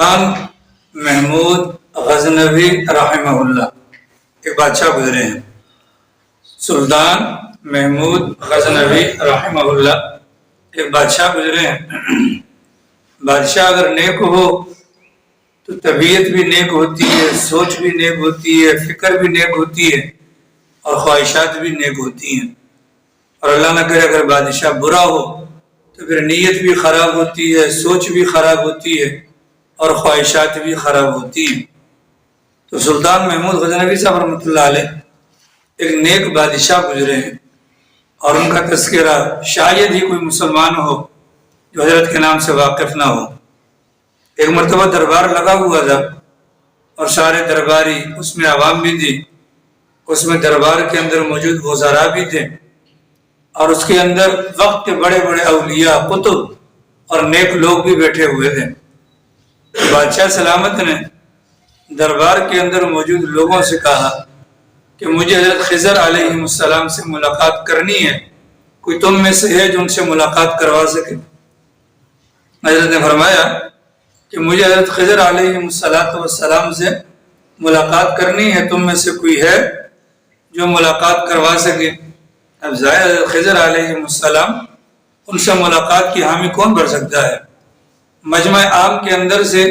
سلطان محمود غزنوی رحمہ اللہ ایک بادشاہ گزرے ہیں۔ سلطان محمود غزنوی رحمہ اللہ ایک بادشاہ گزرے ہیں۔ بادشاہ اگر نیک ہو تو طبیعت بھی نیک ہوتی ہے، سوچ بھی نیک ہوتی ہے، فکر بھی نیک ہوتی ہے اور خواہشات بھی نیک ہوتی ہیں۔ اور اللہ نہ کرے اگر بادشاہ برا ہو تو پھر نیت بھی خراب ہوتی ہے، سوچ بھی خراب ہوتی ہے اور خواہشات بھی خراب ہوتی ہیں۔ تو سلطان محمود غزنوی صاحب رحمۃ اللہ علیہ ایک نیک بادشاہ گزرے ہیں، اور ان کا تذکرہ شاید ہی کوئی مسلمان ہو جو حضرت کے نام سے واقف نہ ہو۔ ایک مرتبہ دربار لگا ہوا تھا اور سارے درباری، اس میں عوام بھی تھی، اس میں دربار کے اندر موجود وزراء بھی تھے، اور اس کے اندر وقت کے بڑے بڑے اولیاء، قطب اور نیک لوگ بھی بیٹھے ہوئے تھے۔ بادشاہ سلامت نے دربار کے اندر موجود لوگوں سے کہا کہ مجھے حضرت خضر علیہ السلام سے ملاقات کرنی ہے، کوئی تم میں سے ہے جو ان سے ملاقات کروا سکے؟ حضرت نے فرمایا کہ مجھے حضرت خضر علیہ السلام سے ملاقات کرنی ہے، تم میں سے کوئی ہے جو ملاقات کروا سکے؟ اب ظاہر حضرت خضر علیہ السلام ان سے ملاقات کی حامی کون بھر سکتا ہے؟ مجمع عام کے اندر سے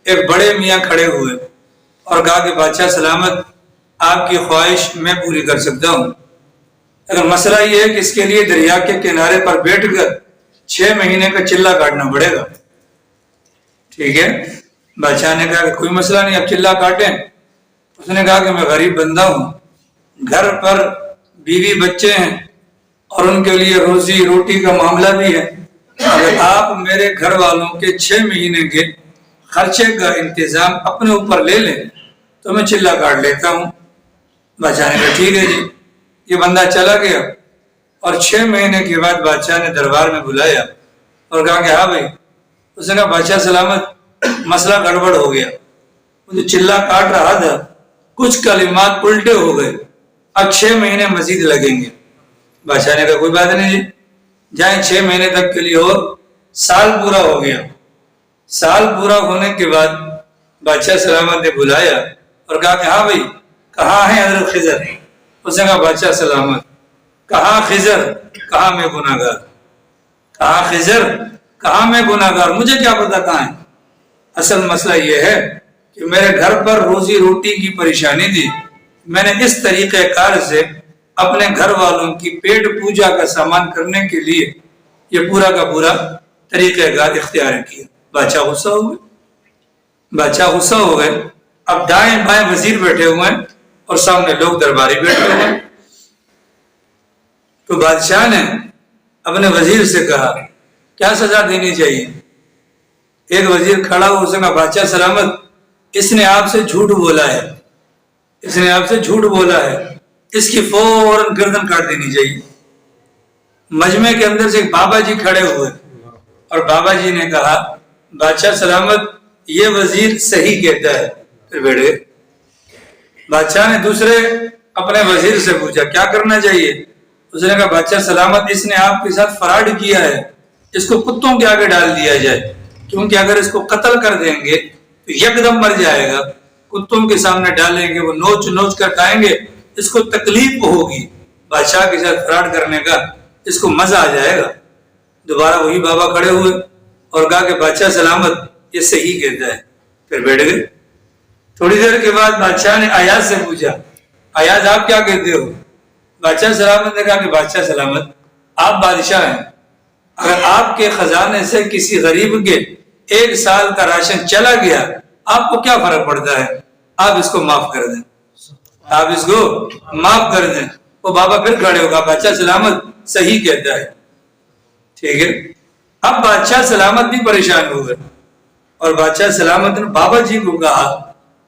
ایک بڑے میاں کھڑے ہوئے اور کہا کہ بادشاہ سلامت، آپ کی خواہش میں پوری کر سکتا ہوں، اگر مسئلہ یہ ہے کہ اس کے لیے دریا کے کنارے پر بیٹھ کر 6 مہینے کا چلہ کاٹنا پڑے گا۔ ٹھیک ہے، بادشاہ نے کہا کہ کوئی مسئلہ نہیں، اب چلہ کاٹیں۔ اس نے کہا کہ میں غریب بندہ ہوں، گھر پر بیوی بچے ہیں اور ان کے لیے روزی روٹی کا معاملہ بھی ہے، اگر آپ میرے گھر والوں کے 6 مہینے کے خرچے کا انتظام اپنے اوپر لے لیں تو میں چلہ کاٹ لیتا ہوں۔ بادشاہ نے کہا ٹھیک ہے جی۔ یہ بندہ چلا گیا اور 6 مہینے کے بعد بادشاہ نے دربار میں بلایا اور کہا کہ ہاں بھائی۔ اس نے کہا بادشاہ سلامت، مسئلہ گڑبڑ ہو گیا، مجھے چلہ کاٹ رہا تھا، کچھ کلمات الٹے ہو گئے، اب 6 مہینے مزید لگیں گے۔ بادشاہ نے کہا کوئی بات نہیں جی، جائیں 6 مہینے تک کے لیے، اور سال پورا ہو گیا۔ سال پورا ہونے کے بعد بادشاہ سلامت نے بلایا اور کہا کہ ہاں بھائی، کہاں ہے حضرت خضر؟ اس نے کہا بادشاہ سلامت، کہاں خضر، کہاں میں گناہ گار، کہاں خضر، کہاں میں گناہ گار، مجھے کیا پتا کہاں ہے۔ اصل مسئلہ یہ ہے کہ میرے گھر پر روزی روٹی کی پریشانی تھی، میں نے اس طریقہ کار سے اپنے گھر والوں کی پیٹ پوجا کا سامان کرنے کے لیے یہ پورا کا پورا طریقہ کار اختیار کیا۔ بادشاہ غصہ ہو گئے، بادشاہ غصہ ہو گئے۔ اب دائیں بائیں وزیر بیٹھے ہوئے ہیں اور سامنے لوگ درباری بیٹھے ہوئے ہیں۔ تو بادشاہ نے اپنے وزیر سے کہا کیا سزا دینی چاہیے؟ ایک وزیر کھڑا ہو، اس نے کہا بادشاہ سلامت، اس نے آپ سے جھوٹ بولا ہے، اس نے آپ سے جھوٹ بولا ہے، اس کی فوراً گردن کاٹ دینی چاہیے۔ مجمع کے اندر سے ایک بابا جی کھڑے ہوئے اور بابا جی نے کہا بادشاہ سلامت، یہ وزیر صحیح کہتا ہے، پھر بیٹھ گئے۔ بادشاہ نے دوسرے اپنے وزیر سے پوچھا کیا کرنا چاہیے؟ اس نے کہا بادشاہ سلامت، اس نے آپ کے ساتھ فراڈ کیا ہے، اس کو کتوں کے آگے ڈال دیا جائے، کیونکہ اگر اس کو قتل کر دیں گے تو یکدم مر جائے گا، کتوں کے سامنے ڈالیں گے، وہ نوچ نوچ کر کھائیں گے، اس کو تکلیف ہوگی، بادشاہ کے ساتھ فراڈ کرنے کا اس کو مزہ آ جائے گا۔ دوبارہ وہی بابا کھڑے ہوئے اور کہا کہ بادشاہ سلامت، یہ صحیح کہتا ہے، پھر بیٹھ گئے۔ تھوڑی دیر کے بعد بادشاہ نے ایاز سے پوچھا ایاز آپ کیا کہتے ہو؟ بادشاہ سلامت نے کہا کہ بادشاہ سلامت، آپ بادشاہ ہیں، اگر آپ کے خزانے سے کسی غریب کے 1 سال کا راشن چلا گیا آپ کو کیا فرق پڑتا ہے؟ آپ اس کو معاف کر دیں، آپ اس کو معاف کر دیں۔ وہ بابا پھر کھڑے ہوگا، بادشاہ سلامت صحیح کہتا ہے۔ ٹھیک ہے، اب بادشاہ سلامت بھی پریشان ہو گئے اور بادشاہ سلامت نے بابا جی کو کہا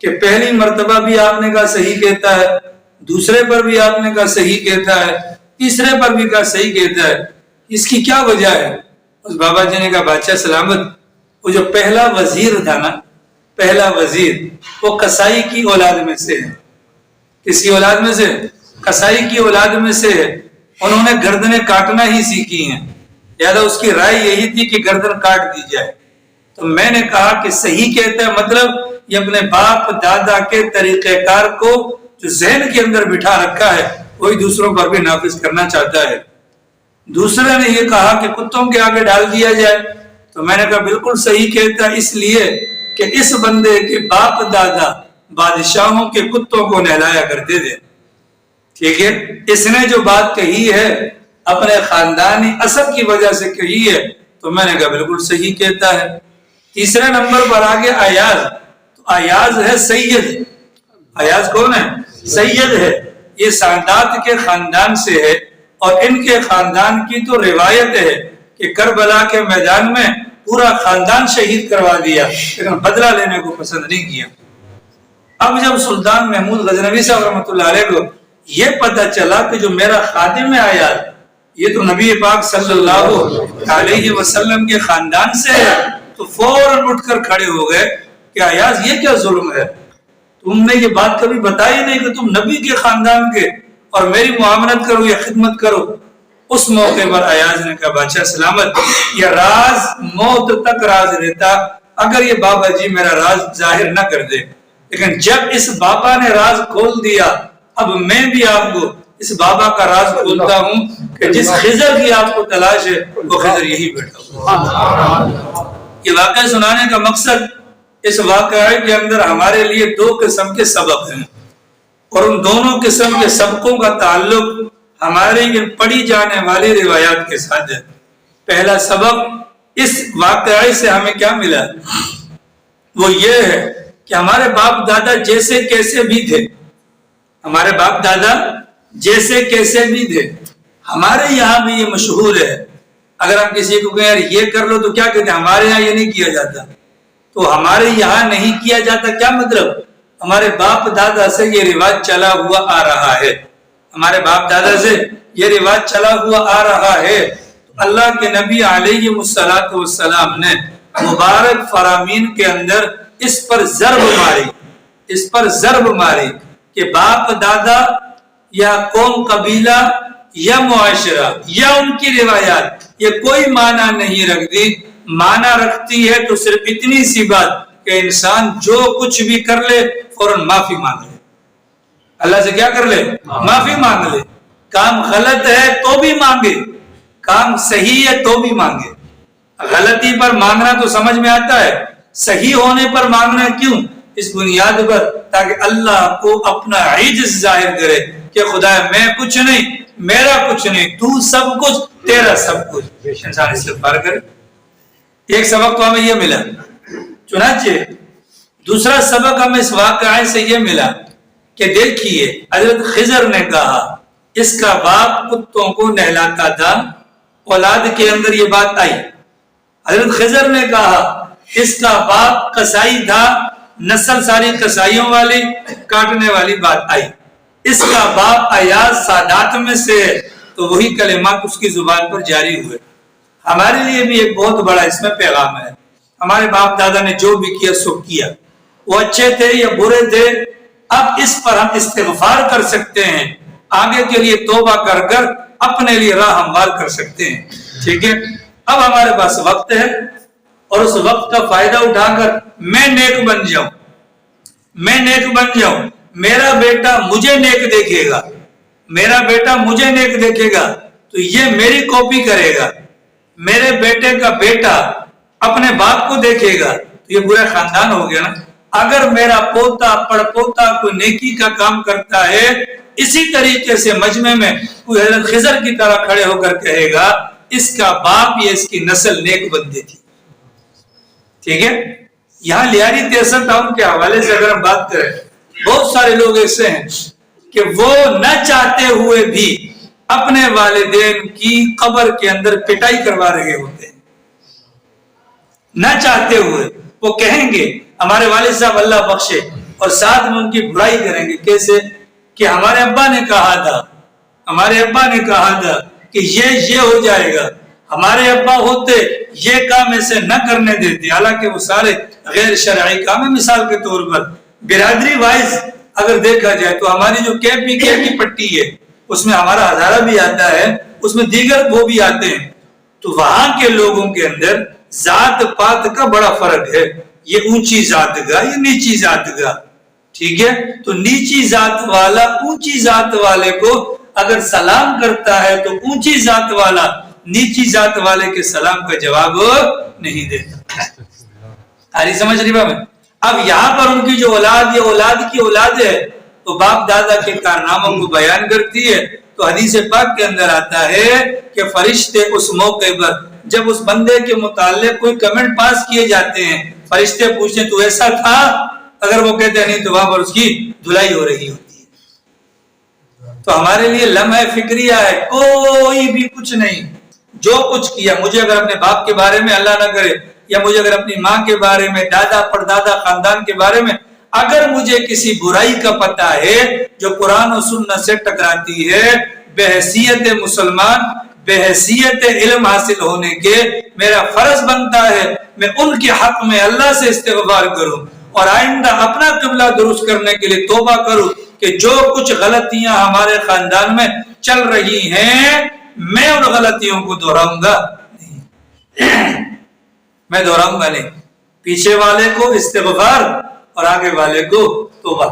کہ پہلی مرتبہ بھی آپ نے کہا صحیح کہتا ہے، دوسرے پر بھی آپ نے کہا صحیح کہتا ہے، تیسرے پر بھی کہا صحیح کہتا ہے، اس کی کیا وجہ ہے؟ اس بابا جی نے کہا بادشاہ سلامت، وہ جو پہلا وزیر تھا نا، پہلا وزیر، وہ قصائی کی اولاد میں سے ہے۔ کس کی اولاد میں سے؟ قصائی کی اولاد میں سے ہے۔ انہوں نے گردنیں کاٹنا ہی سیکھی ہیں، لہٰذا اس کی رائے یہی تھی کہ گردن کاٹ دی جائے۔ تو میں نے کہا کہ صحیح کہتا ہے، مطلب یہ اپنے باپ دادا کے طریقہ کار کو جو ذہن کے اندر بٹھا رکھا ہے وہی دوسروں پر بھی نافذ کرنا چاہتا ہے۔ دوسرے نے یہ کہا کہ کتوں کے آگے ڈال دیا جائے، تو میں نے کہا بالکل صحیح کہتا ہے، اس لیے کہ اس بندے کے باپ دادا بادشاہوں کے کتوں کو نہلایا کرتے تھے، ٹھیک ہے، اس نے جو بات کہی ہے اپنے خاندانی اثر کی وجہ سے کہی ہے، تو میں نے کہا بالکل صحیح کہتا ہے۔ تیسرے نمبر پر آگے ایاز، تو ایاز ہے سید۔ ایاز کون ہے؟ سید ہے، یہ سادات کے خاندان سے ہے، اور ان کے خاندان کی تو روایت ہے کہ کربلا کے میدان میں پورا خاندان شہید کروا دیا، لیکن بدلہ لینے کو پسند نہیں کیا۔ اب جب سلطان محمود غزنوی صاحب رحمۃ اللہ علیہ کو یہ پتہ چلا کہ جو میرا خادم ہے ایاز، یہ تو نبی پاک صلی اللہ علیہ وسلم کے خاندان سے ہے، تو فوراً اٹھ کر کھڑے ہو گئے کہ ایاز یہ کیا ظلم ہے، تم نے یہ بات کبھی بتائی نہیں کہ تم نبی کے خاندان کے اور میری معاملت کرو یا خدمت کرو۔ اس موقع پر ایاز نے کہا بادشاہ سلامت، یہ راز موت تک راز رہتا اگر یہ بابا جی میرا راز ظاہر نہ کر دے، لیکن جب اس بابا نے راز کھول دیا، اب میں بھی آپ کو اس بابا کا راز کھولتا ہوں کہ جس خضر کی آپ کو تلاش ہے وہ خضر یہی بیٹھا ہوا۔ یہ واقعہ سنانے کا مقصد اس واقعے کے اندر ہمارے لیے دو قسم کے سبق ہیں، اور ان دونوں قسم کے سبقوں کا تعلق ہمارے یہ پڑھی جانے والی روایات کے ساتھ ہے۔ پہلا سبق اس واقعے سے ہمیں کیا ملا، وہ یہ ہے کہ ہمارے باپ دادا جیسے کیسے بھی تھے، ہمارے باپ دادا جیسے کیسے بھی تھے، ہمارے یہاں بھی یہ مشہور ہے، اگر ہم کسی کو کہیں یار یہ کر لو تو کیا کہتے ہیں، ہمارے یہاں یہ نہیں کیا جاتا، تو ہمارے یہاں نہیں کیا جاتا کیا مطلب، ہمارے باپ دادا سے یہ رواج چلا ہوا آ رہا ہے، ہمارے باپ دادا سے یہ رواج چلا ہوا آ رہا ہے۔ تو اللہ کے نبی علیہ الصلوۃ والسلام نے مبارک فرامین کے اندر اس پر ضرب ماری کہ باپ دادا یا قوم قبیلہ یا معاشرہ یا ان کی روایات یہ کوئی معنی نہیں رکھتی، معنی رکھتی ہے تو صرف اتنی سی بات کہ انسان جو کچھ بھی کر لے فوراً معافی مانگ لے، اللہ سے کیا کر لے، معافی مانگ لے، کام غلط ہے تو بھی مانگے، کام صحیح ہے تو بھی مانگے۔ غلطی پر مانگنا تو سمجھ میں آتا ہے، صحیح ہونے پر مانگنا کیوں، اس بنیاد پر تاکہ اللہ کو اپنا عجز ظاہر کرے کہ خدا میں کچھ نہیں، میرا کچھ نہیں، تو سب کچھ، تیرا سب کچھ، انسان استغفار کرے۔ ایک سبق تو ہمیں یہ ملا، چنانچہ دوسرا سبق ہمیں اس واقعے سے یہ ملا کہ دیکھیے حضرت خضر نے کہا اس کا باپ کتوں کو نہلاتا تھا، اولاد کے اندر یہ بات آئی۔ حضرت خضر نے کہا اس کا باپ قصائی تھا، نسل ساری قصائیوں والی کاٹنے والی بات آئی۔ اس کا باپ ایاز سادات میں سے ہے، تو وہی کلمات اس کی زبان پر جاری ہوئے۔ ہمارے لیے بھی ایک بہت بڑا اس میں پیغام ہے، ہمارے باپ دادا نے جو بھی کیا سو کیا، وہ اچھے تھے یا برے تھے، اب اس پر ہم استغفار کر سکتے ہیں، آگے کے لیے توبہ کر کر اپنے لیے راہ ہموار کر سکتے ہیں، ٹھیک ہے۔ اب ہمارے پاس وقت ہے، اور اس وقت کا فائدہ اٹھا کر میں نیک بن جاؤں، میرا بیٹا مجھے نیک دیکھے گا، میرا بیٹا مجھے نیک دیکھے گا تو یہ میری کاپی کرے گا، میرے بیٹے کا بیٹا اپنے باپ کو دیکھے گا تو یہ برا خاندان ہو گیا نا۔ اگر میرا پوتا پڑ پوتا کوئی نیکی کا کام کرتا ہے، اسی طریقے سے مجمع میں کوئی حضرت خضر کی طرح کھڑے ہو کر کہے گا اس کا باپ یا اس کی نسل نیک بندے تھی، ٹھیک ہے۔ یہاں لیاری تیسر ٹاؤن کے حوالے سے اگر ہم بات کریں، بہت سارے لوگ ایسے ہیں کہ وہ نہ چاہتے ہوئے بھی اپنے والدین کی قبر کے اندر پٹائی کروا رہے ہوتے ہیں، نہ چاہتے ہوئے وہ کہیں گے ہمارے والد صاحب اللہ بخشے، اور ساتھ میں ان کی برائی کریں گے، کیسے کہ ہمارے ابا نے کہا تھا کہ یہ ہو جائے گا، ہمارے ابا ہوتے یہ کام ایسے نہ کرنے دیتے، حالانکہ وہ سارے غیر شرعی کام ہے۔ مثال کے طور پر برادری وائز اگر دیکھا جائے تو ہماری جو KPK کی پٹی ہے اس میں ہمارا ہزارہ بھی آتا ہے، اس میں دیگر وہ بھی آتے ہیں، تو وہاں کے لوگوں کے اندر ذات پات کا بڑا فرق ہے، یہ اونچی ذات گاہ، یہ نیچی ذات گاہ، ٹھیک ہے؟ تو نیچی ذات والا اونچی ذات والے کو اگر سلام کرتا ہے تو اونچی ذات والا نیچی ذات والے کے سلام کا جواب نہیں دیتا۔ آری سمجھ رہی بابا؟ اب یہاں پر ان کی جو اولاد، یہ اولاد کی اولاد ہے تو باپ دادا کے کارناموں کو بیان کرتی ہے، تو حدیث پاک کے اندر آتا ہے کہ فرشتے اس موقع پر جب اس بندے کے متعلق کوئی کمنٹ پاس کیے جاتے ہیں، فرشتے پوچھتے تو ایسا تھا، اگر وہ کہتے ہیں نہیں تو وہاں پر اس کی دھلائی ہو رہی ہوتی ہے۔ تو ہمارے لیے لمحہ فکریہ ہے، کوئی بھی کچھ نہیں، جو کچھ کیا، مجھے اگر اپنے باپ کے بارے میں اللہ نہ کرے، یا مجھے اگر اپنی ماں کے بارے میں، دادا پردادا خاندان کے بارے میں اگر مجھے کسی برائی کا پتہ ہے جو قرآن و سنت سے ٹکراتی ہے، بحیثیت مسلمان، بحیثیت علم حاصل ہونے کے میرا فرض بنتا ہے میں ان کے حق میں اللہ سے استغفار کروں اور آئندہ اپنا قبلہ درست کرنے کے لیے توبہ کروں کہ جو کچھ غلطیاں ہمارے خاندان میں چل رہی ہیں میں ان غلطیوں کو دہراؤں گا نہیں، میں دہراؤں گا نہیں، پیچھے والے کو استغفار اور آگے والے کو توبہ۔